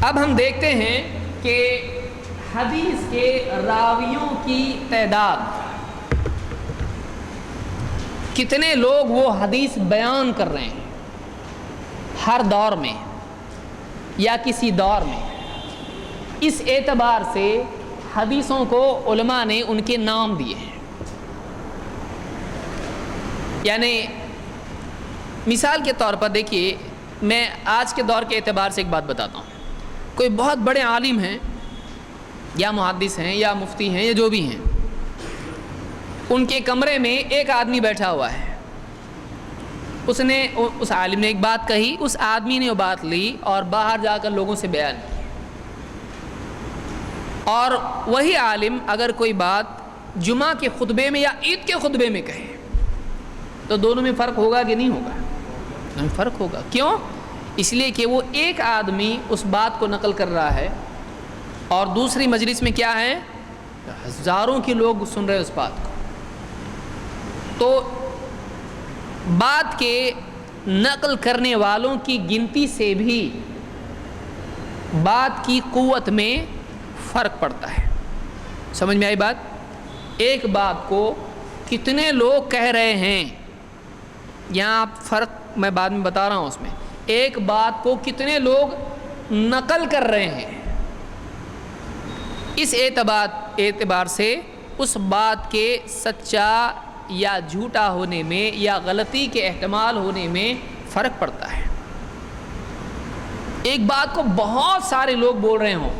اب ہم دیکھتے ہیں کہ حدیث کے راویوں کی تعداد، کتنے لوگ وہ حدیث بیان کر رہے ہیں ہر دور میں یا کسی دور میں۔ اس اعتبار سے حدیثوں کو علماء نے ان کے نام دیے ہیں۔ یعنی مثال کے طور پر دیکھیے، میں آج کے دور کے اعتبار سے ایک بات بتاتا ہوں۔ کوئی بہت بڑے عالم ہیں یا محدث ہیں یا مفتی ہیں یا جو بھی ہیں، ان کے کمرے میں ایک آدمی بیٹھا ہوا ہے، اس عالم نے ایک بات کہی، اس آدمی نے وہ بات لی اور باہر جا کر لوگوں سے بیان کی۔ اور وہی عالم اگر کوئی بات جمعہ کے خطبے میں یا عید کے خطبے میں کہے تو دونوں میں فرق ہوگا کہ نہیں ہوگا؟ فرق ہوگا۔ کیوں؟ اس لیے کہ وہ ایک آدمی اس بات کو نقل کر رہا ہے اور دوسری مجلس میں کیا ہے، ہزاروں کے لوگ سن رہے اس بات کو۔ تو بات کے نقل کرنے والوں کی گنتی سے بھی بات کی قوت میں فرق پڑتا ہے۔ سمجھ میں آئی بات؟ ایک بات کو کتنے لوگ کہہ رہے ہیں، یہاں فرق میں بعد میں بتا رہا ہوں، اس میں ایک بات کو کتنے لوگ نقل کر رہے ہیں، اس اعتبار سے اس بات کے سچا یا جھوٹا ہونے میں یا غلطی کے احتمال ہونے میں فرق پڑتا ہے۔ ایک بات کو بہت سارے لوگ بول رہے ہوں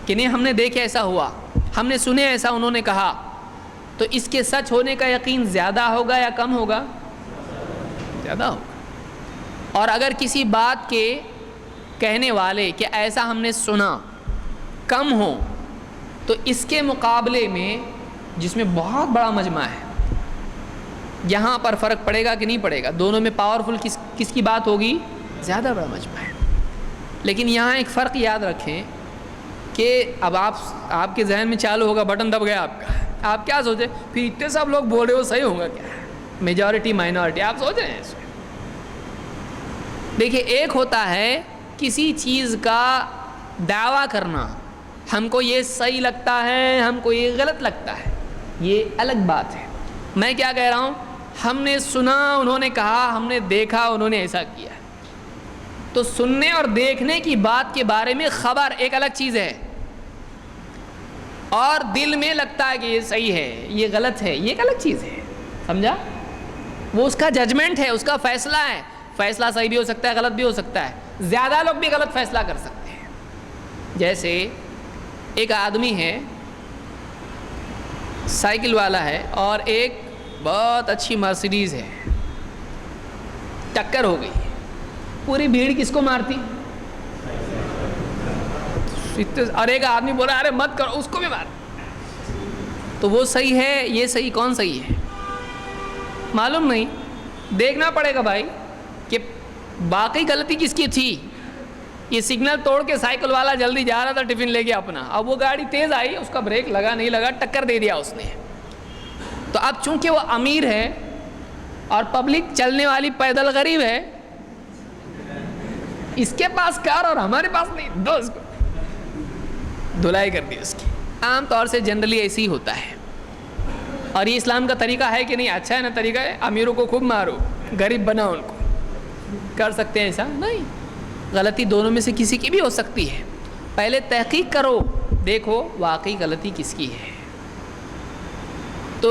کہ نہیں ہم نے دیکھا ایسا ہوا، ہم نے سنے ایسا انہوں نے کہا، تو اس کے سچ ہونے کا یقین زیادہ ہوگا یا کم ہوگا؟ زیادہ ہوگا۔ اور اگر کسی بات کے کہنے والے کہ ایسا ہم نے سنا کم ہو، تو اس کے مقابلے میں جس میں بہت بڑا مجمع ہے، یہاں پر فرق پڑے گا کہ نہیں پڑے گا؟ دونوں میں پاورفل کس کی بات ہوگی؟ زیادہ بڑا مجمع ہے۔ لیکن یہاں ایک فرق یاد رکھیں کہ اب آپ کے ذہن میں چالو ہوگا، بٹن دب گیا آپ کا، آپ کیا سوچیں پھر اتنے سب لوگ بول رہے ہو صحیح ہوگا کیا؟ میجورٹی مائنورٹی آپ سوچ رہے ہیں اس میں؟ دیکھیے، ایک ہوتا ہے کسی چیز کا دعویٰ کرنا، ہم کو یہ صحیح لگتا ہے، ہم کو یہ غلط لگتا ہے، یہ الگ بات ہے۔ میں کیا کہہ رہا ہوں، ہم نے سنا انہوں نے کہا، ہم نے دیکھا انہوں نے ایسا کیا۔ تو سننے اور دیکھنے کی بات کے بارے میں خبر ایک الگ چیز ہے، اور دل میں لگتا ہے کہ یہ صحیح ہے یہ غلط ہے، یہ ایک الگ چیز ہے۔ سمجھا؟ وہ اس کا ججمنٹ ہے، اس کا فیصلہ ہے، فیصلہ صحیح بھی ہو سکتا ہے غلط بھی ہو سکتا ہے، زیادہ لوگ بھی غلط فیصلہ کر سکتے ہیں۔ جیسے ایک آدمی ہے، سائیکل والا ہے، اور ایک بہت اچھی مرسیڈیز ہے، ٹکر ہو گئی، پوری بھیڑ کس کو مارتی؟ اور ایک آدمی بولا ارے مت کرو، اس کو بھی مار۔ تو وہ صحیح ہے، یہ صحیح، کون صحیح ہے معلوم نہیں، دیکھنا پڑے گا بھائی کہ باقی غلطی کس کی تھی۔ یہ سگنل توڑ کے سائیکل والا جلدی جا رہا تھا ٹفن لے کے اپنا، اب وہ گاڑی تیز آئی، اس کا بریک لگا نہیں لگا، ٹکر دے دیا اس نے۔ تو اب چونکہ وہ امیر ہے اور پبلک چلنے والی پیدل غریب ہے، اس کے پاس کار اور ہمارے پاس نہیں، دو اس کو دھلائی کر دی اس کی۔ عام طور سے جنرلی ایسے ہی ہوتا ہے۔ اور یہ اسلام کا طریقہ ہے کہ نہیں؟ اچھا ہے نا طریقہ ہے، امیروں کو خوب مارو، غریب بناؤ ان کو۔ کر سکتے ہیں ایسا؟ نہیں، غلطی دونوں میں سے کسی کی بھی ہو سکتی ہے۔ پہلے تحقیق کرو، دیکھو واقعی غلطی کس کی ہے۔ تو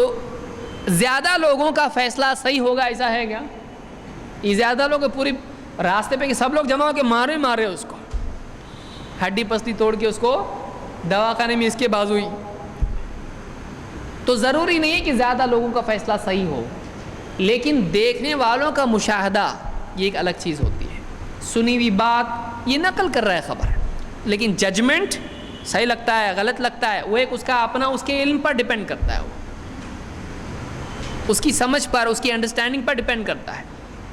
زیادہ لوگوں کا فیصلہ صحیح ہوگا ایسا ہے کیا؟ یہ زیادہ لوگ پوری راستے پہ کہ سب لوگ جمع ہو کے مارے اس کو، ہڈی پسلی توڑ کے اس کو دواخانے میں اس کے بازوئی۔ تو ضروری نہیں ہے کہ زیادہ لوگوں کا فیصلہ صحیح ہو، لیکن دیکھنے والوں کا مشاہدہ یہ ایک الگ چیز ہوتی ہے۔ سنی ہوئی بات یہ نقل کر رہا ہے خبر، لیکن ججمنٹ صحیح لگتا ہے غلط لگتا ہے، وہ ایک اس کا اپنا، اس کے علم پر ڈیپینڈ کرتا ہے، وہ اس کی سمجھ پر، اس کی انڈرسٹینڈنگ پر ڈیپینڈ کرتا ہے۔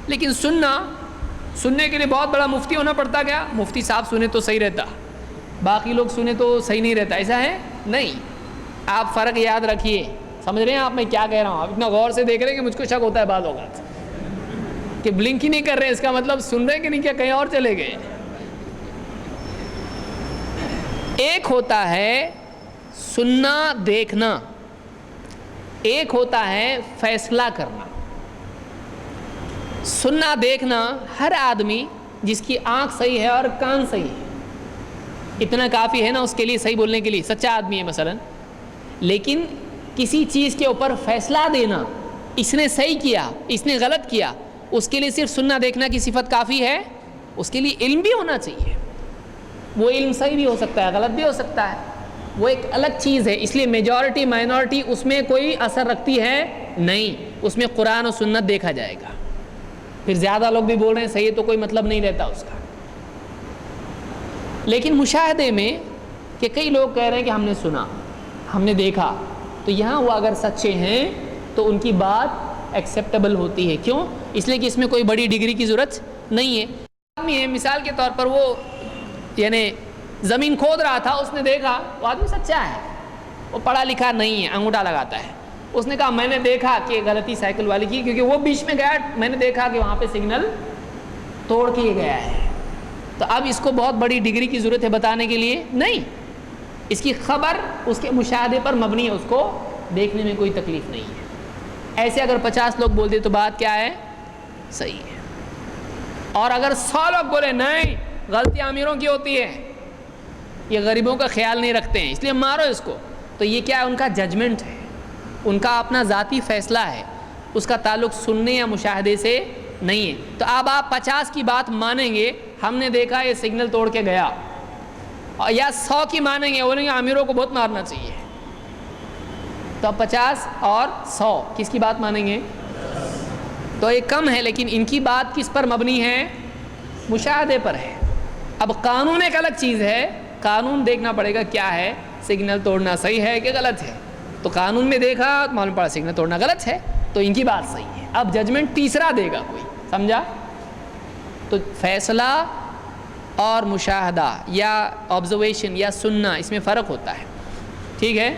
لیکن سننے کے لیے بہت بڑا مفتی ہونا پڑتا کیا؟ مفتی صاحب سنے تو صحیح رہتا، باقی لوگ سنے تو صحیح نہیں رہتا، ایسا ہے نہیں۔ آپ فرق یاد رکھیے، سمجھ رہے ہیں آپ میں کیا کہہ رہا ہوں؟ آپ اتنا غور سے دیکھ رہے ہیں کہ مجھ کو شک ہوتا ہے بعض اوقات کہ بلنک ہی نہیں کر رہے، اس کا مطلب سن رہے کہ نہیں، کیا کہیں اور چلے گئے؟ ایک ہوتا ہے سننا دیکھنا، ایک ہوتا ہے فیصلہ کرنا۔ سننا دیکھنا ہر آدمی جس کی آنکھ صحیح ہے اور کان صحیح ہے اتنا کافی ہے نا اس کے لیے، صحیح بولنے کے لیے، سچا آدمی ہے مثلا، لیکن کسی چیز کے اوپر فیصلہ دینا، اس نے صحیح کیا اس نے غلط کیا، اس کے لیے صرف سننا دیکھنا کی صفت کافی ہے؟ اس کے لیے علم بھی ہونا چاہیے۔ وہ علم صحیح بھی ہو سکتا ہے غلط بھی ہو سکتا ہے، وہ ایک الگ چیز ہے۔ اس لیے میجورٹی مائنورٹی اس میں کوئی اثر رکھتی ہے نہیں، اس میں قرآن و سنت دیکھا جائے گا۔ پھر زیادہ لوگ بھی بول رہے ہیں صحیح تو کوئی مطلب نہیں رہتا اس کا۔ لیکن مشاہدے میں کہ کئی لوگ کہہ رہے ہیں کہ ہم نے سنا ہم نے دیکھا، تو یہاں وہ اگر سچے ہیں تو ان کی بات ایکسیپٹیبل ہوتی ہے۔ کیوں؟ اس لیے کہ اس میں کوئی بڑی ڈگری کی ضرورت نہیں ہے۔ آدمی ہے مثال کے طور پر، وہ یعنی زمین کھود رہا تھا، اس نے دیکھا، وہ آدمی سچا ہے، وہ پڑھا لکھا نہیں ہے، انگوٹھا لگاتا ہے، اس نے کہا میں نے دیکھا کہ غلطی سائیکل والی کی، کیونکہ وہ بیچ میں گیا، میں نے دیکھا کہ وہاں پہ سگنل توڑ کے گیا ہے۔ تو اب اس کو بہت بڑی ڈگری کی ضرورت ہے بتانے کے لیے؟ نہیں، اس کی خبر اس کے مشاہدے پر مبنی ہے، اس کو دیکھنے میں کوئی تکلیف نہیں ہے۔ ایسے اگر 50 لوگ بول دے تو بات کیا ہے؟ صحیح ہے۔ اور اگر 100 لوگ بولے نہیں غلطیاں امیروں کی ہوتی ہے، یہ غریبوں کا خیال نہیں رکھتے ہیں اس لیے مارو اس کو، تو یہ کیا ہے؟ ان کا ججمنٹ ہے، ان کا اپنا ذاتی فیصلہ ہے، اس کا تعلق سننے یا مشاہدے سے نہیں ہے۔ تو اب آپ 50 کی بات مانیں گے، ہم نے دیکھا یہ سگنل توڑ کے گیا، یا 100 کی مانیں گے، بولیں گے امیروں کو بہت مارنا چاہیے، تو اب 50 اور 100 کس کی بات مانیں گے؟ تو یہ کم ہے، لیکن ان کی بات کس پر مبنی ہے؟ مشاہدے پر ہے۔ اب قانون ایک الگ چیز ہے، قانون دیکھنا پڑے گا کیا ہے، سگنل توڑنا صحیح ہے کہ غلط ہے، تو قانون میں دیکھا معلوم پڑا سگنل توڑنا غلط ہے، تو ان کی بات صحیح ہے۔ اب ججمنٹ تیسرا دے گا کوئی، سمجھا؟ تو فیصلہ اور مشاہدہ یا آبزرویشن یا سننا، اس میں فرق ہوتا ہے، ٹھیک ہے؟